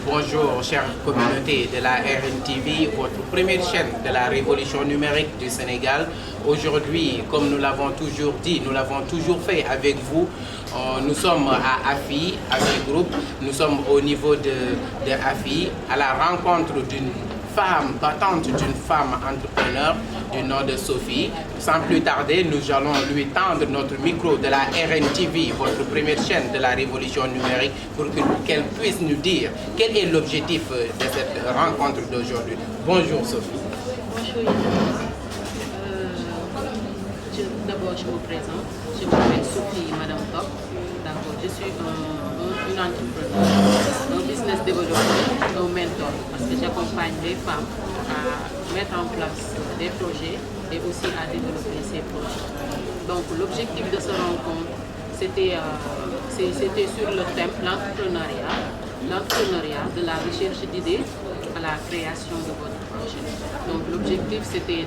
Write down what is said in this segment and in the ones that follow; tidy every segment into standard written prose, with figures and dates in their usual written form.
Bonjour, chère communauté de la RNTV, votre première chaîne de la révolution numérique du Sénégal. Aujourd'hui, comme nous l'avons toujours dit, nous l'avons toujours fait avec vous. Nous sommes à AFI, AFI Group. Nous sommes au niveau de AFI, à la rencontre d'une femme battante, d'une femme entrepreneur du nom de Sophie. Sans plus tarder, nous allons lui tendre notre micro de la RNTV, votre première chaîne de la révolution numérique, pour qu'elle puisse nous dire quel est l'objectif de cette rencontre d'aujourd'hui. Bonjour Sophie. Bonjour. D'abord, je me présente. Je m'appelle Sophie Madame Top. Je suis une entrepreneur, un business développeur, un mentor, parce que j'accompagne les femmes à mettre en place des projets et aussi à développer ces projets. Donc l'objectif de cette rencontre, c'était sur le thème l'entrepreneuriat, de la recherche d'idées à la création de votre projet. Donc l'objectif, c'était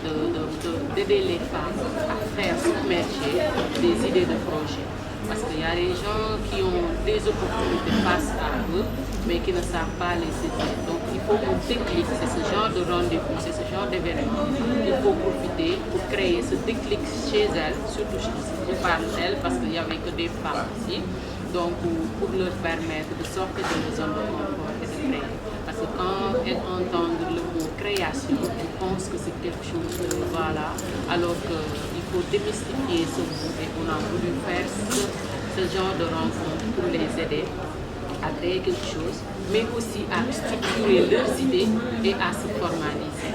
d'aider les femmes à faire submerger des idées de projet. Parce qu'il y a des gens qui ont des opportunités face à eux, mais qui ne savent pas les saisir. Donc il faut qu'on déclic, c'est ce genre de rendez-vous, c'est ce genre d'événement. Il faut profiter pour créer ce déclic chez elles, surtout je parle d'elles parce qu'il n'y avait que des femmes ici. Donc pour leur permettre de sortir de la zone de confort et de créer. Parce que quand elles entendent le mot création, elles pensent que c'est quelque chose de voilà, alors qu'il faut démystifier ce mot et on a voulu faire ce genre de rencontre pour les aider à créer quelque chose, mais aussi à structurer leurs idées et à se formaliser.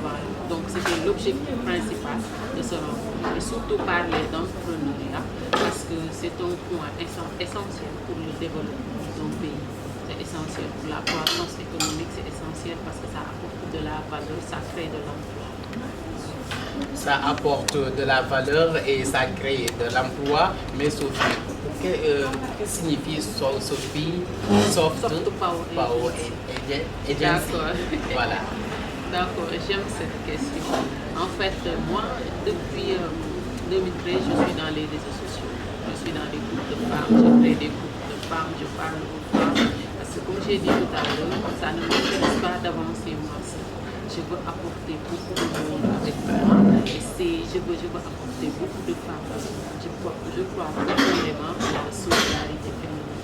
Voilà. Donc c'était l'objectif principal de ce rencontre. Et surtout parler d'entrepreneuriat parce que c'est un point essentiel pour le développement d'un pays. C'est essentiel pour la croissance économique, c'est essentiel parce que ça apporte de la valeur, ça crée de l'emploi. Ça apporte de la valeur et ça crée de l'emploi. Mais Sophie, que signifie Sophie? Soft Power Agency. D'accord. Voilà. D'accord, j'aime cette question. En fait, moi, depuis 2013, je suis dans les réseaux sociaux. Je suis dans des groupes de femmes, je crée des groupes de femmes, je parle aux femmes. Parce que comme j'ai dit tout à l'heure, ça ne m'intéresse pas d'avancer moi seule. Je veux apporter beaucoup de monde avec moi et je veux apporter beaucoup de femmes. Je crois profondément à la solidarité féminine.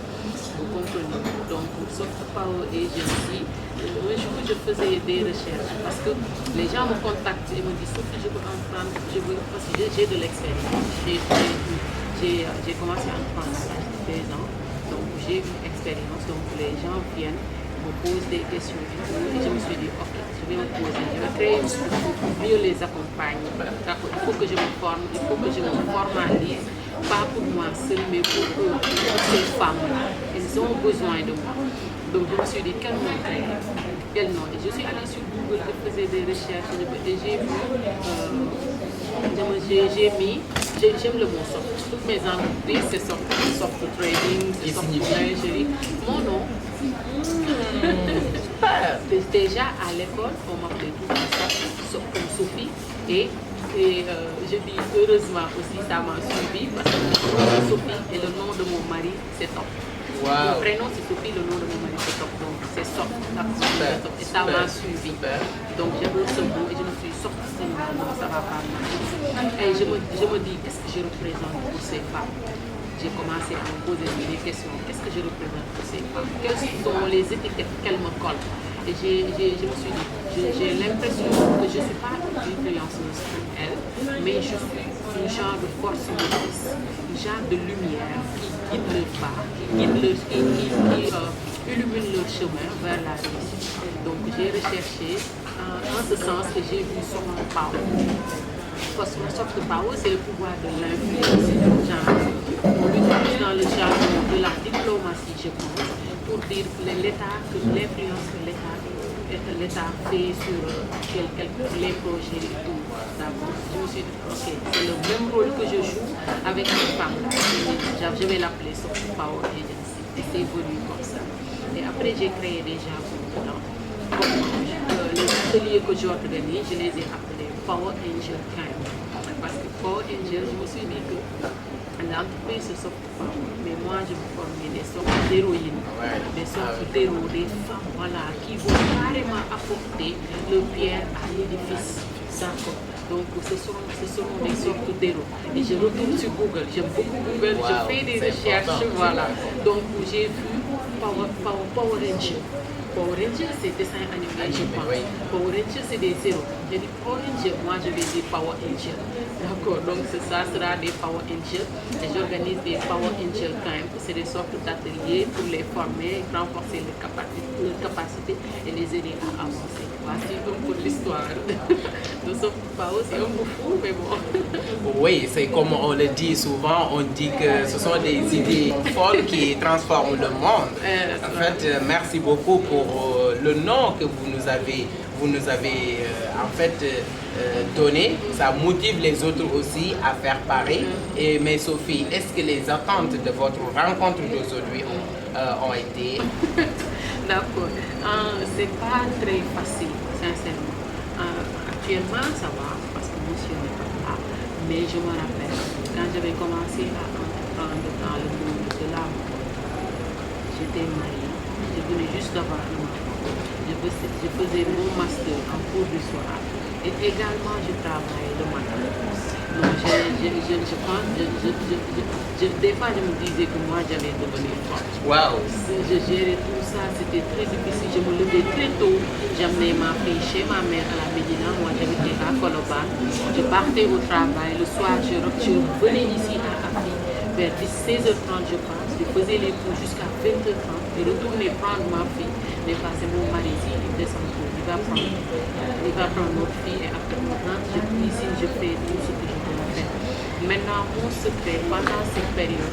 Vous comprenez? Donc, pour Soft Power Agency, un jour je faisais des recherches parce que les gens me contactent et me disent Sophie, je veux entreprendre, parce que j'ai de l'expérience. J'ai commencé à entreprendre à l'âge de 13 ans, donc j'ai une expérience. Donc, les gens viennent me posent des questions et je me suis dit ok, je vais me poser, je vais créer une structure pour mieux les accompagner. Il faut que je me forme, il faut que je me formalise, pas pour moi seule, mais pour ces femmes-là. Elles ont besoin de moi. Donc je me suis dit quel nom créer, quel nom. Et je suis allée sur Google, je faisais des recherches et j'ai vu, j'aime le mot soft. Toutes mes entreprises, c'est soft trading, c'est soft lingerie. Mon nom, déjà à l'école, on m'appelait tout comme Sophie et je dis heureusement aussi ça m'a suivi parce que Sophie et le nom de mon mari c'est Top. Wow. Mon prénom c'est Sophie, le nom de mon mari c'est Top, donc c'est Soft. Et ça m'a suivi. Donc j'avais ce mot et je me suis sortie, non, ça va pas marcher. Et je me dis qu'est-ce que je représente pour ces femmes. J'ai commencé à me poser des questions. Qu'est-ce que je représente pour ces femmes? Quelles sont les étiquettes qu'elles me collent? Et je me suis dit, j'ai l'impression que je ne suis pas une influenceuse comme elle, mais je suis une genre de force motrice, une genre de lumière qui guide leur pas, qui illumine leur chemin vers la réussite. Donc j'ai recherché en ce sens que j'ai vu sur mon power. Parce que soft power, c'est le pouvoir de l'influence. On l'utilise dans le jargon de la diplomatie, je pense, pour dire que l'influence que l'État fait sur les projets et tout. Je me suis dit, ok, c'est le même rôle que je joue avec une femme. Je vais l'appeler Soft Power Agency. Et c'est évolué comme ça. Et après, j'ai créé déjà dedans. Les ateliers que j'organise, je les ai appelés Power Angel Camp. Parce que Power Angel, je me suis dit que l'entreprise se soft power, mais moi je veux former des sortes d'héroïnes, des sortes d'héros, des femmes voilà, qui vont carrément apporter le pierre à l'édifice. D'accord. Donc ce sont des sortes d'héros. Et je retourne sur Google, j'aime beaucoup Google, je fais des recherches, voilà. Donc j'ai vu Power Ranger. Power Ranger, c'est dessin animé, je pense. Oui. Power Ranger, c'est des héros. J'ai dit Power Ranger, moi je vais dire Power Angel. D'accord, donc ça sera des Power Angels. Et j'organise des Power Angel Camp. C'est des sortes d'ateliers pour les former, renforcer leurs capacités et les aider à avancer. Voici un peu l'histoire de Soft Power. C'est un peu fou, mais bon. Oui, c'est comme on le dit souvent, on dit que ce sont des idées folles qui transforment le monde. En fait, merci beaucoup pour le nom que vous nous avez en fait donné. Ça motive les autres aussi à faire pareil. Mais Sophie, est-ce que les attentes de votre rencontre d'aujourd'hui ont été... D'accord. C'est pas très facile, sincèrement. Actuellement, ça va, parce que monsieur n'est pas là. Mais je me rappelle, quand j'avais commencé à entreprendre dans le monde de la mode, j'étais mariée. Je venais juste d'avoir un enfant. Je faisais mon master en cours du soir. Et également, je travaillais le matin. Donc, des fois, je me disais que moi, j'allais devenir forte. Wow. Je gérais tout ça, c'était très difficile. Je me levais très tôt. J'amenais ma fille chez ma mère à la Médina. Moi, j'habitais à Colobane. Je partais au travail. Le soir, je venais ici à Afi. Vers 16h30, je passe. Je faisais les cours jusqu'à 20h30. Je retournais prendre ma fille. Mais pas c'est mon mari ici, il descend tout. Il va prendre notre fille et après on rentre. Ici, je fais tout ce que je dois faire. Maintenant, mon secret, pendant cette période,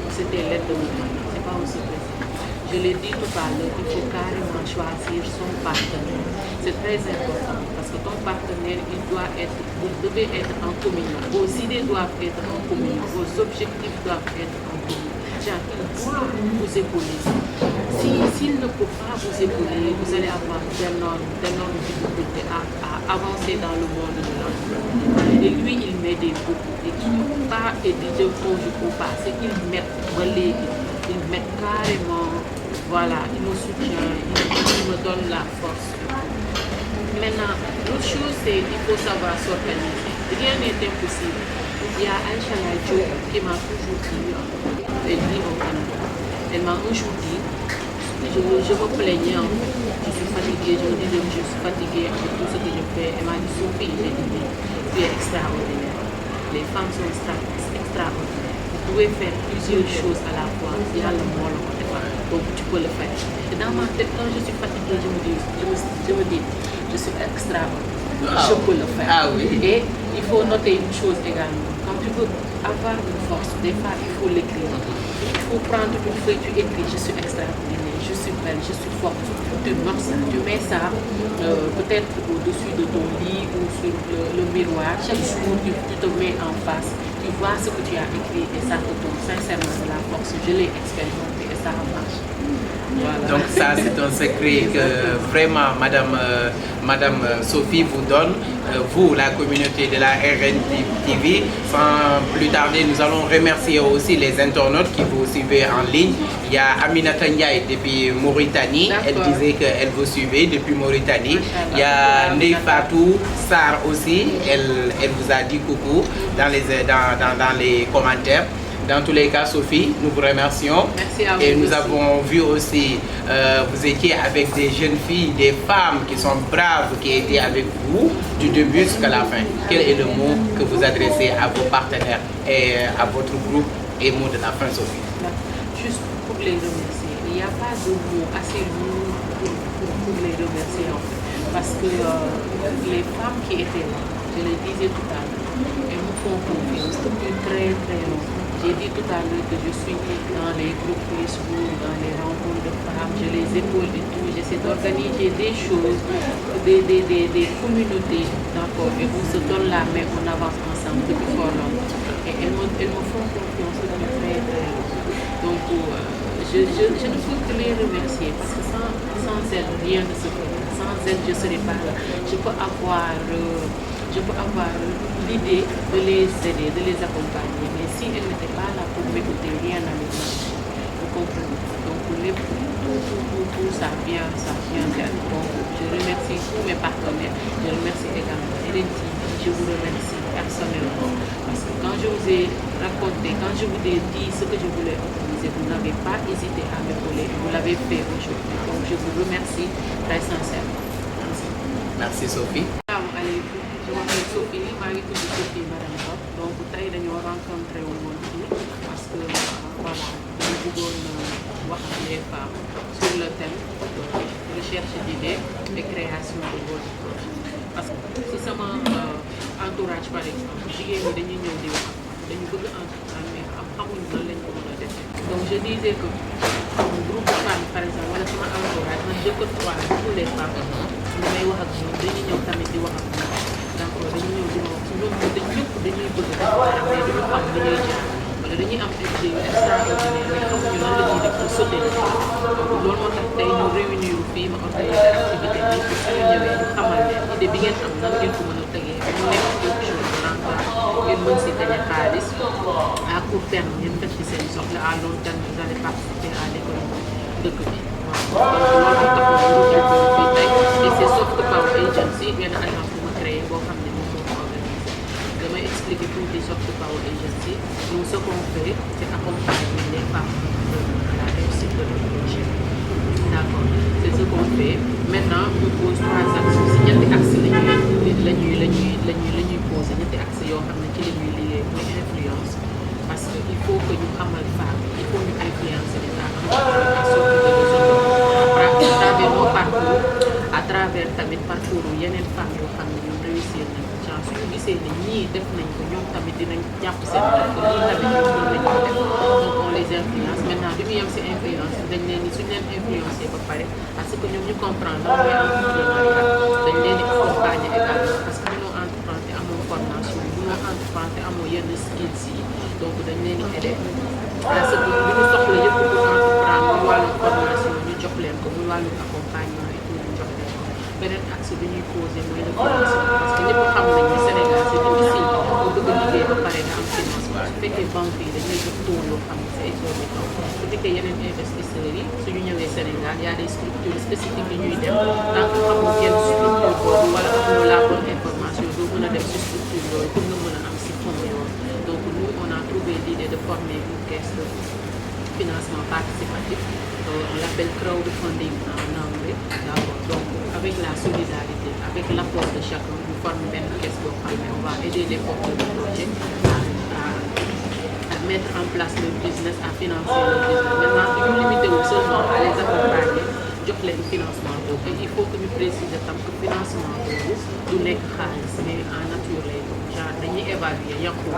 c'était l'aide de mon mari. Ce n'est pas un secret. Je l'ai dit tout à l'heure, il faut carrément choisir son partenaire. C'est très important parce que ton partenaire, vous devez être en communion. Vos idées doivent être en communion. Vos objectifs doivent être en communion. Il doit vous épauler. S'il ne peut pas vous épauler, vous allez avoir d'énormes difficultés à avancer dans le monde de l'entreprise. Et lui, il m'aide beaucoup. Et il ne peut pas aider de quand je peux pas. C'est qu'il m'aide carrément. Voilà, il me soutient, il me donne la force. Maintenant, l'autre chose, c'est qu'il faut savoir s'organiser. Rien n'est impossible. Il y a Aïcha Laïcho qui m'a toujours dit, elle vit au Canada. Elle m'a un jour dit, je me plaignais en fait, je suis fatiguée, je me disais que je suis fatiguée avec tout ce que je fais. Elle m'a dit, Sophie, j'ai dit, tu es extraordinaire. Les femmes sont extraordinaires. Vous pouvez faire plusieurs choses à la fois. Il y a le mot, donc tu peux le faire. Et dans ma tête, quand je suis fatiguée, je me dis, je suis extraordinaire. Je peux le faire. Ah oui. Et il faut noter une chose également. Quand tu veux avoir une force, des fois, il faut l'écrire. Il faut prendre une feuille, tu écris, je suis extraordinaire, je suis belle, je suis forte. Tu notes ça, tu mets ça peut-être au-dessus de ton lit ou sur le miroir. Chaque jour, tu te mets en face. Tu vois ce que tu as écrit et ça te donne sincèrement de la force. Je l'ai expérimenté et ça marche. Voilà. Donc ça, c'est un secret que vraiment Madame Sophie vous donne, vous, la communauté de la RNTV. Sans plus tarder, nous allons remercier aussi les internautes qui vous suivez en ligne. Il y a Aminata Ndiaye depuis Mauritanie. Elle disait qu'elle vous suivait depuis Mauritanie. Il y a Neifatou Sarr aussi. Elle vous a dit coucou dans les commentaires. Dans tous les cas, Sophie, nous vous remercions. Merci à vous. Et nous avons vu aussi, vous étiez avec des jeunes filles, des femmes qui sont braves, qui étaient avec vous du début jusqu'à la fin. Quel est le mot que vous adressez à vos partenaires et à votre groupe et mot de la fin, Sophie? Juste pour les remercier. Il n'y a pas de mots assez lourds pour les remercier en fait. Parce que les femmes qui étaient là, je le disais tout à l'heure, elles me font confiance depuis très très longtemps. J'ai dit tout à l'heure que je suis dans les groupes Facebook, dans les rencontres de femmes, je les épaule et tout, j'essaie d'organiser des choses, des communautés, d'accord, et on se donne la main, on avance ensemble depuis fort longtemps. Et elles me font confiance depuis très très longtemps. Donc, je ne peux que les remercier parce que sans elles, rien ne se fait. Sans elles, je ne serais pas là. Je peux avoir je peux avoir l'idée de les aider, de les accompagner. Mais si elles n'étaient pas là pour m'écouter, rien n'allait marcher. Vous comprenez? Donc tout ça vient d'elle. Donc je remercie tous mes partenaires. Je remercie également Hélène TV. Je vous remercie personnellement. Parce que quand je vous ai raconté, quand je vous ai dit ce que je voulais organiser, vous n'avez pas hésité à m'épauler. Vous l'avez fait aujourd'hui. Donc je vous remercie très sincèrement. Merci Sophie. Asalaamaaleykum, je m'appelle Sophie, maa ngi tudd Sophie Madame Ba. Donc tey dañoo rencontré woon fii parce que voilà dañu bëggoon wax ak les femmes sur le thème recherche d'idées et création de votre projet. Parce que si sama entourage par exemple jigéen ñi dañuy ñëw di wax dañu bëgg entreprendre mais xamuñu nan lañ ko mën a defee. Donc je disais que groupe de femmes par exemple wala sama entourage man je côtoie tous les femmes. li may wax ak ñoom dañuy ñëw tamit di wax ak ñoom d'accord dañuy ñëw di wax ñoom dañ ñëpp dañuy bëgg def dara mais duñu xam li ñuy jaar wala dañuy am ay idées yu extraordinaire mais xamuñu lan la ñuy def pour sauter le pas donc loolu moo tax tey ñu réunir fii ma organiser activité bi pour suñu ñëwee ñu xamal leen idée bi ngeen am nan ngeen ko mën a tegee ba mu nekk quelque chose de rentable ngeen mën si gañe xaalis à court terme ngeen def ci seen soxla à long terme vous allez participer à l'économie dëkk bi waaw loolu tax fii tey et c'est Soft Power Agency benn agence bu ma créé boo xam ne moom moo ko organisé damay expliquer tuuti Soft Power Agency nous ce qu'on fait c'est accompagner les femmes à la réussite de leur projet d'accord c'est ce qu'on fait maintenant on pose 3 axes si ñetti axes la ñuy posé ñetti axes yoo xam ne ci la ñuy liggéey mooy influence parce que il faut que ñu xamal femme il faut ñu influencer les femmes à sortir de zone à travers nos parcours à travers tamit parcours yeneen femmes yoo xam ne ñoom réussir nañ genre suñu gisee ne ñii def nañ ko ñoom tamit dinañ jàpp seen bopp lii tamit ñoom mën nañ ko def donc on les influence maintenant du ñu yem si influence dañ leen ni suñ leen influencer ba pare parce que ñoom ñu comprendre lan mooy entrepreneuriat dañ leen di accompagner également parce que mënoo entreprendre te amoo formation mënoo entreprendre te amoo yenn skills yi donc dañ leen di aider parce que lu ñu soxla yëpp pour entreprendre muy wàllum formation ñu jox leen ko muy wàllum accompagnement et tout ñu jox leen ko beneen axe bi ñuy posé mooy le financement parce que ñëpp xam nañ ni Sénégal c'est difficile boo bëgg a liggéey ba pare nga am financement su fekkee banque yi dañuy jox taux yoo xam ne c'est exorbitant su fekkee yeneen investisseurs yi suñu ñëwee Sénégal y a des structures spécifiques yi ñuy dem tant que xamul kenn structure boobu wala amul la bonne information doo mën a dem si structure yooyu pour nga mën a am si fonds yooyu donc nous on a trouvé l'idée de former une caisse de financement participatif on l'appelle crowdfunding en anglais d'accord donc avec la solidarité avec l'apport de chacun nous formons benn caisse boo xam ne on va aider les porteurs de projet à mettre en place leur business à financer leur business maintenant duñu limité wu seulement à les accompagner jox leen financement boobu et il faut que ñu préciser tam que financement boobu du nekk xaalis mais en nature lay doon genre dañuy évaluer yàqu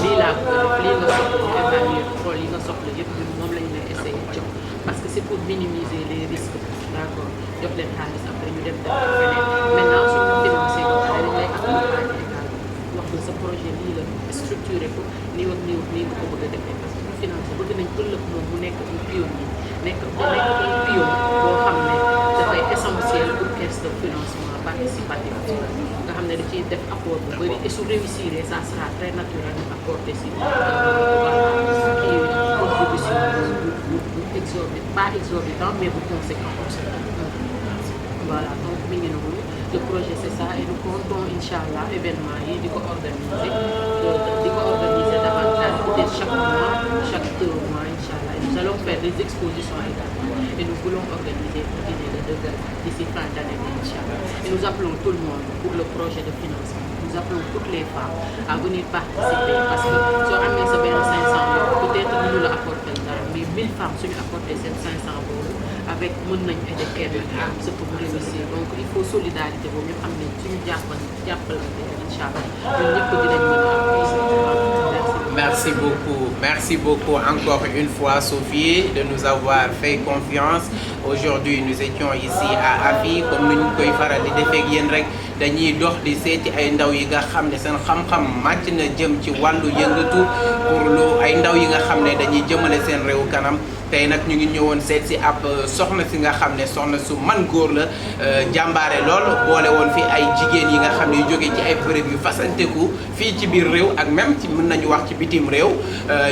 lii laa ko def lii nga soxla ñu évaluer xool yi nga soxla yëpp ñun moom lañu lay essayer jox parce que c'est pour minimiser les risques d'accord jox leen xaalis après ñu dem def feneen maintenant suñu financé ba pare dañ lay accompagner également wax la sa projet lii la structuré ko nii ak nii ak nii nga ko bëgg a defee parce que ñu financé bëgg nañ ëllëg moom mu nekk un pionnier nekk un pion boo xam ne dafay essentiel pour caisse de financement participatif nga xam ne da ciy def apport bu bëri et su réussir ça sera très naturel ñu apporter si kii contribution bu exorbitant pas exorbitant mais bu conséquent voilà donc mi ngi noonu le projet c'est ça et nous comptons inchallah événement yi di ko organiser davantage peut-être chaque mois chaque 2 mois inchallah nous allons faire des expositions également et nous voulons organiser un dîner de gala d'ici fin d'année inchallah et nous appelons tout le monde pour le projet de financement nous appelons toutes les femmes à venir participer parce que soo amee sa benn 500 euros peut-être mënu la apporter dara mais 1000 femmes suñu apporter seen 500 boobu avec mën nañ aider kenn am ce pour réussir donc il faut solidarité boobu ñu xam ne suñu jàppalante inchallah ñun ñëpp dinañ mën a Merci beaucoup encore une fois Sophie de nous avoir fait confiance. Aujourd'hui nous étions ici à Afi comme ni ñu koy faral di defee ak yéen rek dañuy dox di seeti ay ndaw yi nga xam ne seen xam-xam màcc na jëm ci wàllu yëngatu pour lu ay ndaw yi nga xam ne dañuy jëmale seen réew kanam tey nag ñu ngi ñëwoon seet si ab soxna si nga xam ne soxna su man góor la jàmbaare lool boole woon fi ay jigéen yi nga xam ne yu jógee ci ay bërëb yu fasanteku fii ci biir réew ak même ci mën nañu wax ci bitim réew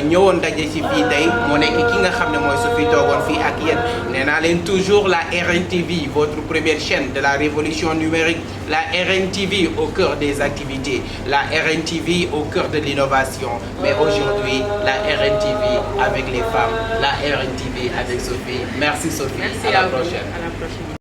ñëwoon daje ci fii tey moo nekk ki nga xam ne mooy su fi toogoon fii ak yéen nee naa leen toujours la RNTV votre première chaîne de la révolution numérique, la RNTV au cœur des activités, la RNTV au cœur de l'innovation, mais aujourd'hui la RNTV avec les femmes, la RNTV avec Sophie. Merci Sophie, Merci à la prochaine. À la prochaine.